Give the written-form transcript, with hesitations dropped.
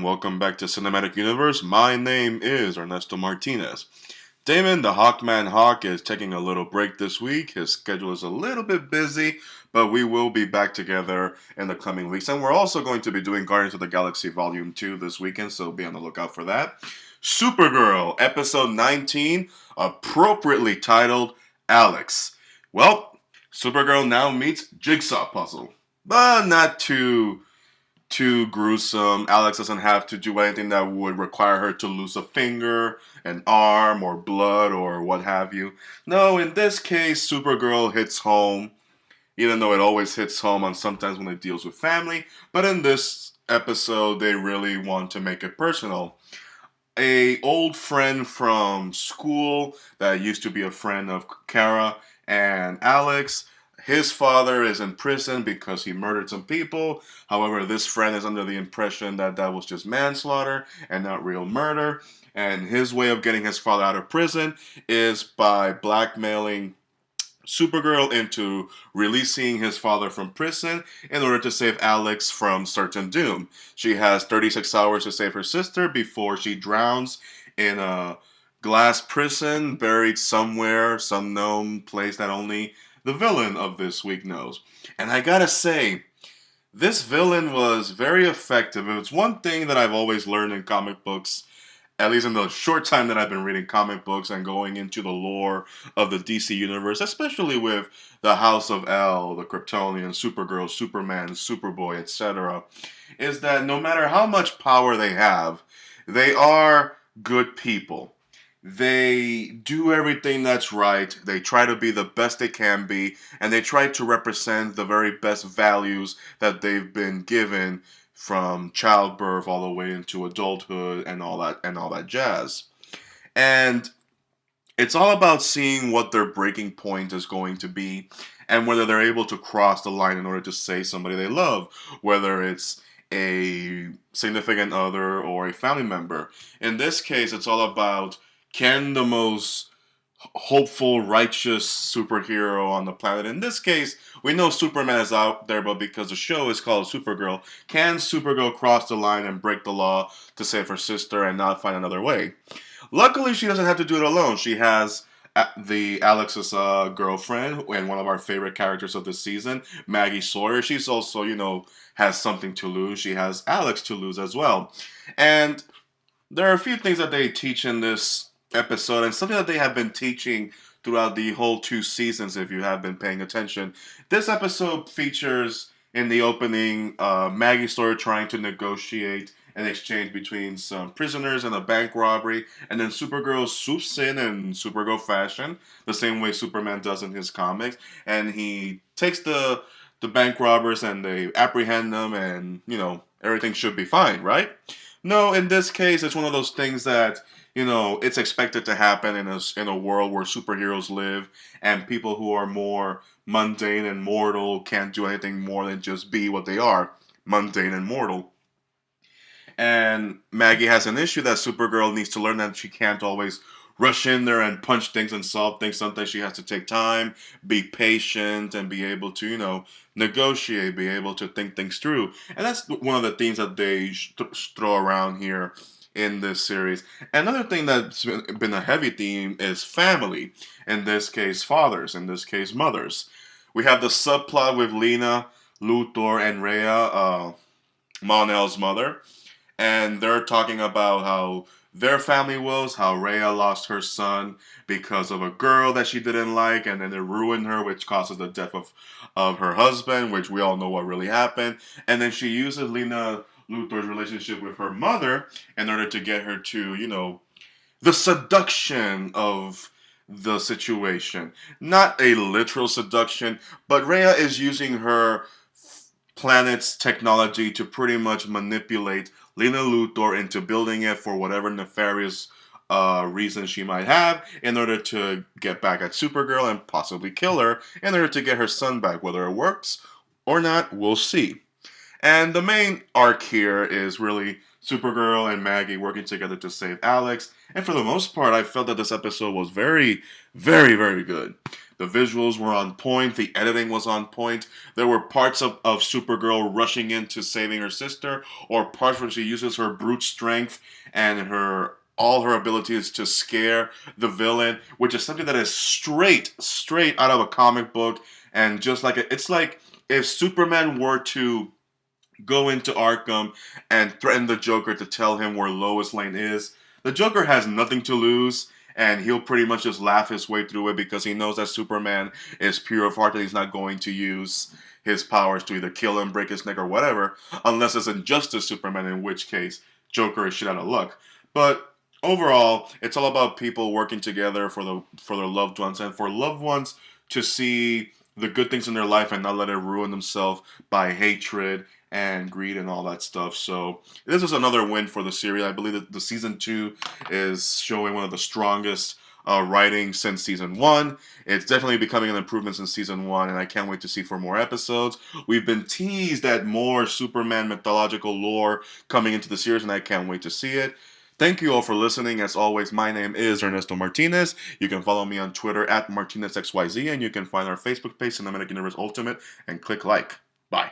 and welcome back to Cinematic Universe. My name is Ernesto Martinez. Damon, the Hawkman Hawk, is taking a little break this week. His schedule is a little bit busy, but we will be back together in the coming weeks. And we're also going to be doing Guardians of the Galaxy Volume 2 this weekend, so be on the lookout for that. Supergirl, Episode 19, appropriately titled Alex. Well, Supergirl now meets Jigsaw Puzzle, but not too gruesome. Alex doesn't have to do anything that would require her to lose a finger, an arm, or blood, or what have you. No, in this case, Supergirl hits home, even though it always hits home on sometimes when it deals with family. But in this episode, they really want to make it personal. A old friend from school that used to be a friend of Kara and Alex. His father is in prison because he murdered some people. However, this friend is under the impression that that was just manslaughter and not real murder. And his way of getting his father out of prison is by blackmailing Supergirl into releasing his father from prison in order to save Alex from certain doom. She has 36 hours to save her sister before she drowns in a glass prison buried somewhere, some known place that only the villain of this week knows. And I gotta say, this villain was very effective. It's one thing that I've always learned in comic books, at least in the short time that I've been reading comic books and going into the lore of the DC Universe, especially with the House of El, the Kryptonian, Supergirl, Superman, Superboy, etc., is that no matter how much power they have, they are good people. They do everything that's right. They try to be the best they can be, and they try to represent the very best values that they've been given from childbirth all the way into adulthood and all that jazz. And it's all about seeing what their breaking point is going to be and whether they're able to cross the line in order to save somebody they love, whether it's a significant other or a family member. In this case, it's all about, can the most hopeful, righteous superhero on the planet, in this case, we know Superman is out there, but because the show is called Supergirl, can Supergirl cross the line and break the law to save her sister and not find another way? Luckily, she doesn't have to do it alone. She has the Alex's girlfriend and one of our favorite characters of this season, Maggie Sawyer. She's also, has something to lose. She has Alex to lose as well. And there are a few things that they teach in this episode, and something that they have been teaching throughout the whole 2 seasons, if you have been paying attention. This episode features, in the opening, Maggie Sawyer trying to negotiate an exchange between some prisoners and a bank robbery, and then Supergirl swoops in Supergirl fashion, the same way Superman does in his comics, and he takes the bank robbers and they apprehend them, and, everything should be fine, right? No, in this case, it's one of those things that, it's expected to happen in a world where superheroes live and people who are more mundane and mortal can't do anything more than just be what they are, mundane and mortal. And Maggie has an issue that Supergirl needs to learn, that she can't always rush in there and punch things and solve things. Sometimes she has to take time, be patient, and be able to, negotiate, be able to think things through. And that's one of the themes that they throw around here in this series. Another thing that's been a heavy theme is family. In this case, fathers. In this case, mothers. We have the subplot with Lena, Luthor, and Rhea, Mon-El's mother. And they're talking about how their family was, how Rhea lost her son because of a girl that she didn't like, and then it ruined her, which causes the death of her husband, which we all know what really happened. And then she uses Lena Luthor's relationship with her mother in order to get her to, the seduction of the situation. Not a literal seduction, but Rhea is using her planet's technology to pretty much manipulate Lena Luthor into building it for whatever nefarious reason she might have in order to get back at Supergirl and possibly kill her in order to get her son back. Whether it works or not, we'll see. And the main arc here is really Supergirl and Maggie working together to save Alex. And for the most part, I felt that this episode was very, very, very good. The visuals were on point. The editing was on point. There were parts of Supergirl rushing into saving her sister, or parts where she uses her brute strength and all her abilities to scare the villain, which is something that is straight out of a comic book. And just like it's like if Superman were to go into Arkham and threaten the Joker to tell him where Lois Lane is, the Joker has nothing to lose, and he'll pretty much just laugh his way through it because he knows that Superman is pure of heart and he's not going to use his powers to either kill him, break his neck, or whatever, unless it's Injustice Superman, in which case Joker is shit out of luck. But overall, it's all about people working together for their loved ones, and for loved ones to see the good things in their life and not let it ruin themselves by hatred and greed and all that stuff. So this is another win for the series. I believe that the season 2 is showing one of the strongest writing since season 1. It's definitely becoming an improvement since season 1, and I can't wait to see for more episodes. We've been teased at more Superman mythological lore coming into the series, and I can't wait to see it. Thank you all for listening. As always, my name is Ernesto Martinez. You can follow me on Twitter at MartinezXYZ, and you can find our Facebook page, Cinematic Universe Ultimate, and click like. Bye.